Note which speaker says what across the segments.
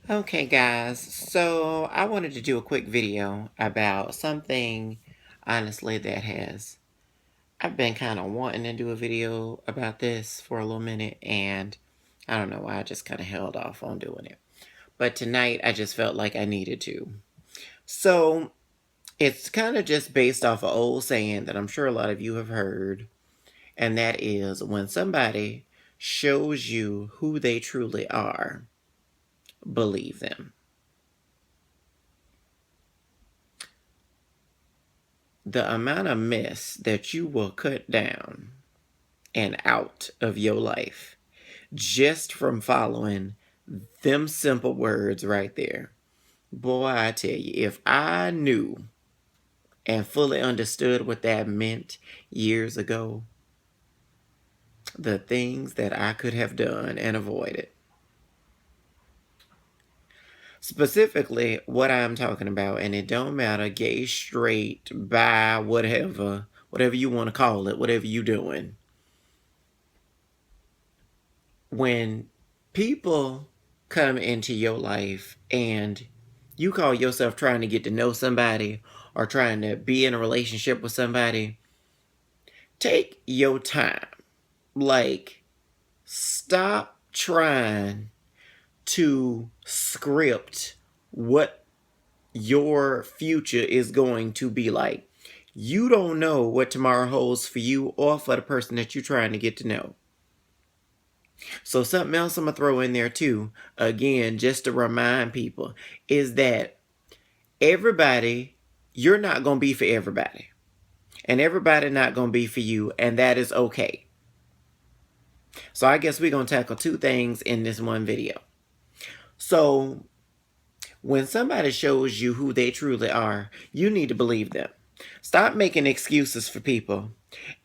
Speaker 1: Okay, guys, so I wanted to do a quick video about something, honestly, I've been kind of wanting to do a video about this for a little minute, and I don't know why, I just kind of held off on doing it. But tonight, I just felt like I needed to. So, it's kind of just based off an old saying that I'm sure a lot of you have heard, and that is when somebody shows you who they truly are, believe them. The amount of mess that you will cut down and out of your life just from following them simple words right there. Boy, I tell you, if I knew and fully understood what that meant years ago, the things that I could have done and avoided. Specifically, what I'm talking about, and it don't matter, gay, straight, bi, whatever you want to call it, whatever you doing. When people come into your life and you call yourself trying to get to know somebody or trying to be in a relationship with somebody, take your time. Like, stop trying to script what your future is going to be like. You don't know what tomorrow holds for you or for the person that you're trying to get to know. So something else I'm going to throw in there too, again, just to remind people, is that you're not going to be for everybody. And everybody not going to be for you, and that is okay. So I guess we're going to tackle two things in this one video. So when somebody shows you who they truly are, you need to believe them. Stop making excuses for people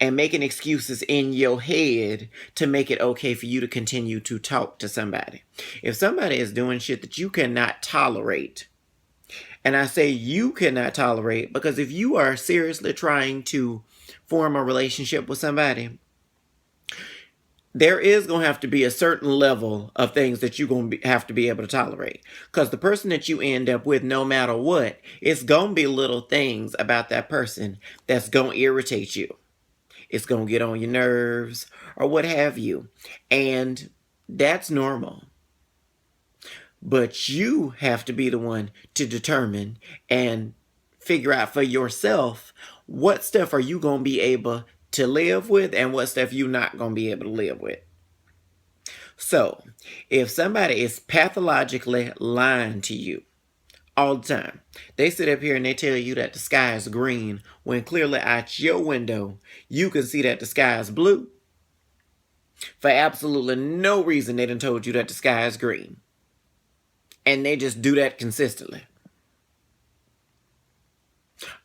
Speaker 1: and making excuses in your head to make it okay for you to continue to talk to somebody. If somebody is doing shit that you cannot tolerate, and I say you cannot tolerate because if you are seriously trying to form a relationship with somebody, there is going to have to be a certain level of things that you're going to have to be able to tolerate. Because the person that you end up with, no matter what, it's going to be little things about that person that's going to irritate you. It's going to get on your nerves or what have you. And that's normal. But you have to be the one to determine and figure out for yourself what stuff are you going to be able to live with and what stuff you're not going to be able to live with. So, if somebody is pathologically lying to you all the time, they sit up here and they tell you that the sky is green when clearly out your window you can see that the sky is blue. For absolutely no reason they done told you that the sky is green. And they just do that consistently.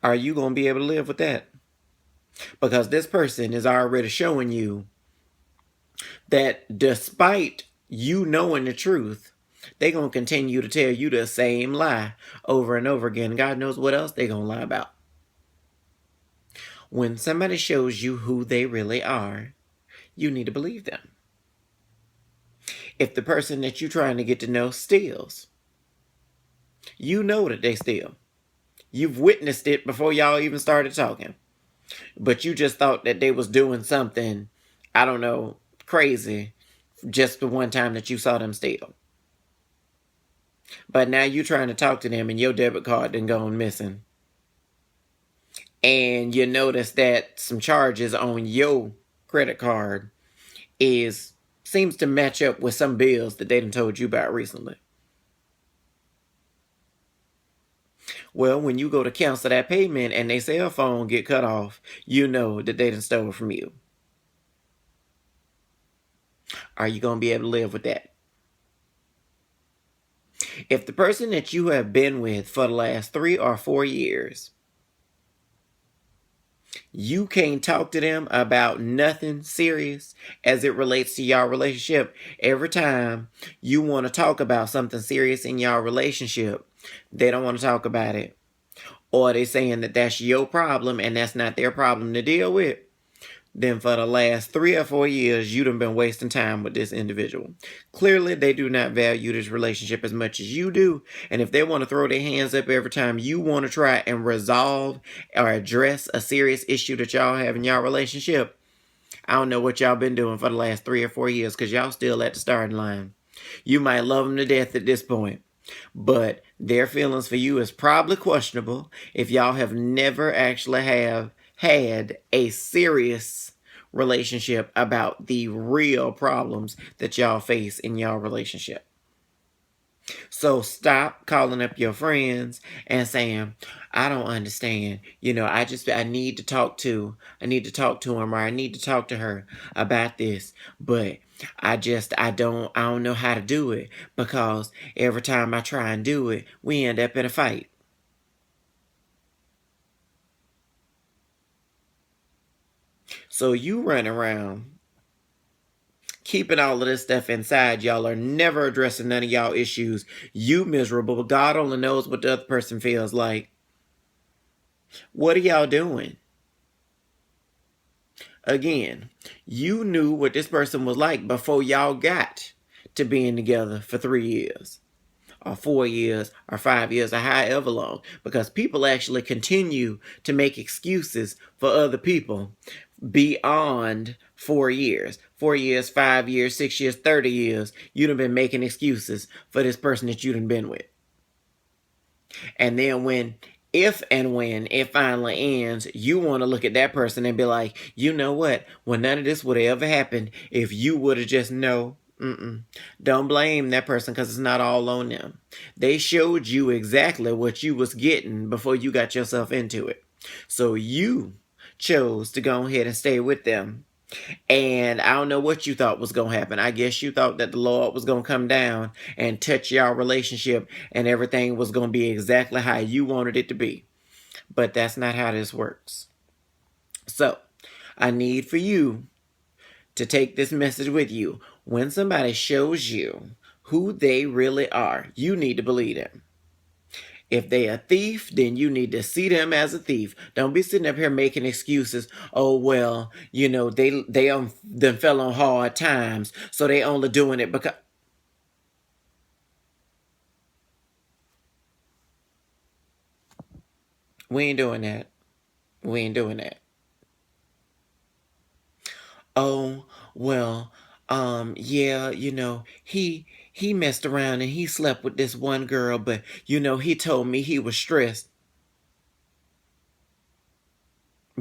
Speaker 1: Are you going to be able to live with that? Because this person is already showing you that despite you knowing the truth, they're going to continue to tell you the same lie over and over again. God knows what else they're going to lie about. When somebody shows you who they really are, you need to believe them. If the person that you're trying to get to know steals, you know that they steal. You've witnessed it before y'all even started talking. But you just thought that they was doing something, I don't know, crazy just the one time that you saw them steal. But now you're trying to talk to them and your debit card done gone missing. And you notice that some charges on your credit card seems to match up with some bills that they done told you about recently. Well, when you go to cancel that payment and their cell phone get cut off, you know that they done stole from you. Are you going to be able to live with that? If the person that you have been with for the last 3 or 4 years, you can't talk to them about nothing serious as it relates to y'all relationship, every time you want to talk about something serious in y'all relationship, they don't want to talk about it. Or they saying that that's your problem and that's not their problem to deal with. then for the last 3 or 4 years, you done been wasting time with this individual. Clearly, they do not value this relationship as much as you do. And if they want to throw their hands up every time you want to try and resolve or address a serious issue that y'all have in y'all relationship, I don't know what y'all been doing for the last 3 or 4 years, because y'all still at the starting line. You might love them to death at this point, but their feelings for you is probably questionable if y'all have never actually have had a serious relationship about the real problems that y'all face in y'all relationship. So stop calling up your friends and saying, I don't understand. I need to talk to him, or I need to talk to her about this, but I don't know how to do it, because every time I try and do it, we end up in a fight. So you run around keeping all of this stuff inside. Y'all are never addressing none of y'all issues. You miserable, but God only knows what the other person feels like. What are y'all doing? Again, you knew what this person was like before y'all got to being together for 3 years, or 4 years, or 5 years, or however long, because people actually continue to make excuses for other people beyond 4 years. 4 years, 5 years, 6 years, 30 years, you'd have been making excuses for this person that you'd have been with. And then if and when it finally ends, you want to look at that person and be like, you know what? Well, none of this would have ever happened if you would have just no. Don't blame that person, because it's not all on them. They showed you exactly what you was getting before you got yourself into it. So you chose to go ahead and stay with them. And I don't know what you thought was going to happen. I guess you thought that the Lord was going to come down and touch your relationship and everything was going to be exactly how you wanted it to be. But that's not how this works. So I need for you to take this message with you. When somebody shows you who they really are, you need to believe them. If they a thief, then you need to see them as a thief. Don't be sitting up here making excuses. Oh, well, they fell on hard times, so they only doing it because. We ain't doing that. We ain't doing that. Oh, well, yeah, he messed around and he slept with this one girl, but he told me he was stressed.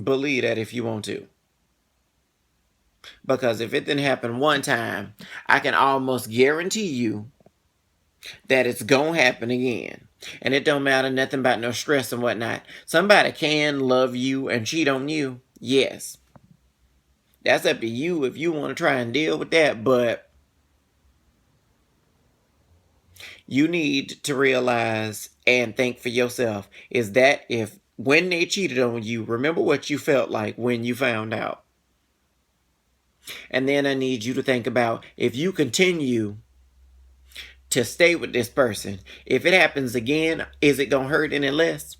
Speaker 1: Believe that if you want to. Because if it didn't happen one time, I can almost guarantee you that it's gonna happen again. And it don't matter nothing about no stress and whatnot. Somebody can love you and cheat on you. Yes. That's up to you if you want to try and deal with that. But you need to realize and think for yourself is that if when they cheated on you, remember what you felt like when you found out. And then I need you to think about, if you continue to stay with this person, if it happens again, is it going to hurt any less?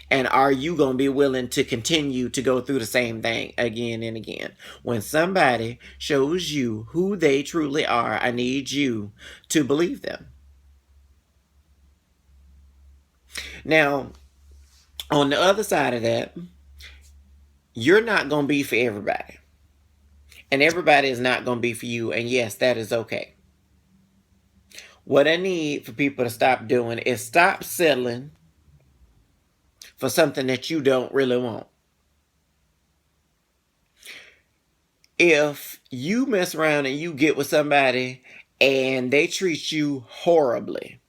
Speaker 1: And are you going to be willing to continue to go through the same thing again and again? When somebody shows you who they truly are, I need you to believe them. Now, on the other side of that, you're not going to be for everybody. And everybody is not going to be for you. And yes, that is okay. What I need for people to stop doing is stop settling for something that you don't really want. If you mess around and you get with somebody and they treat you horribly,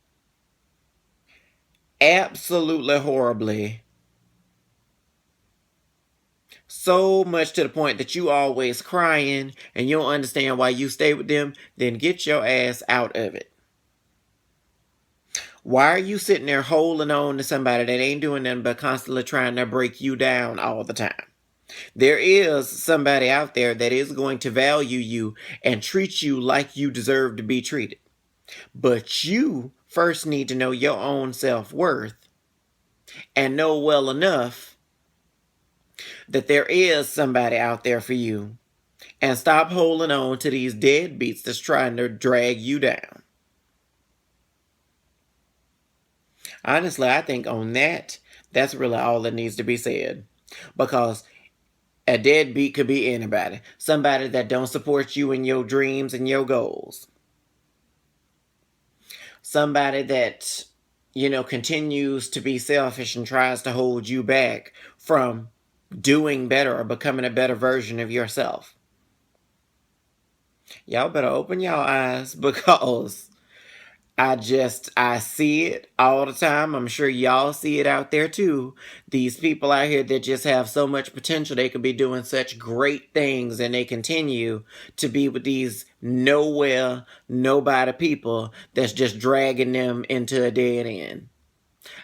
Speaker 1: absolutely horribly, so much to the point that you always crying and you don't understand why you stay with them, then get your ass out of it. Why are you sitting there holding on to somebody that ain't doing nothing but constantly trying to break you down all the time? There is somebody out there that is going to value you and treat you like you deserve to be treated. But you first need to know your own self-worth and know well enough that there is somebody out there for you. And stop holding on to these deadbeats that's trying to drag you down. Honestly, I think on that, that's really all that needs to be said. Because a deadbeat could be anybody. Somebody that don't support you in your dreams and your goals. Somebody that, continues to be selfish and tries to hold you back from doing better or becoming a better version of yourself. Y'all better open y'all eyes because I see it all the time. I'm sure y'all see it out there too. These people out here that just have so much potential. They could be doing such great things and they continue to be with these nowhere, nobody people that's just dragging them into a dead end.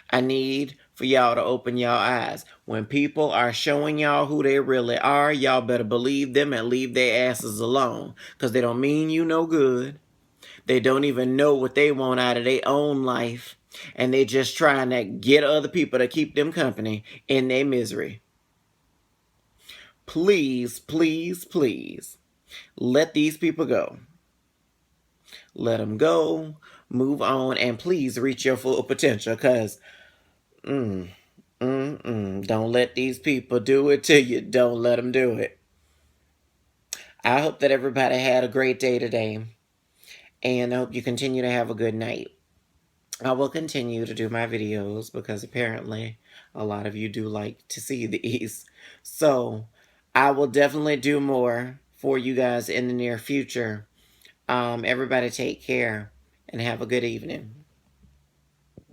Speaker 1: I need for y'all to open y'all eyes. When people are showing y'all who they really are, y'all better believe them and leave their asses alone. Because they don't mean you no good. They don't even know what they want out of their own life. And they just trying to get other people to keep them company in their misery. Please, please, please, let these people go. Let them go. Move on. And please reach your full potential. Because, don't let these people do it to you. Don't let them do it. I hope that everybody had a great day today. And I hope you continue to have a good night. I will continue to do my videos because apparently a lot of you do like to see these. So I will definitely do more for you guys in the near future. Everybody take care and have a good evening.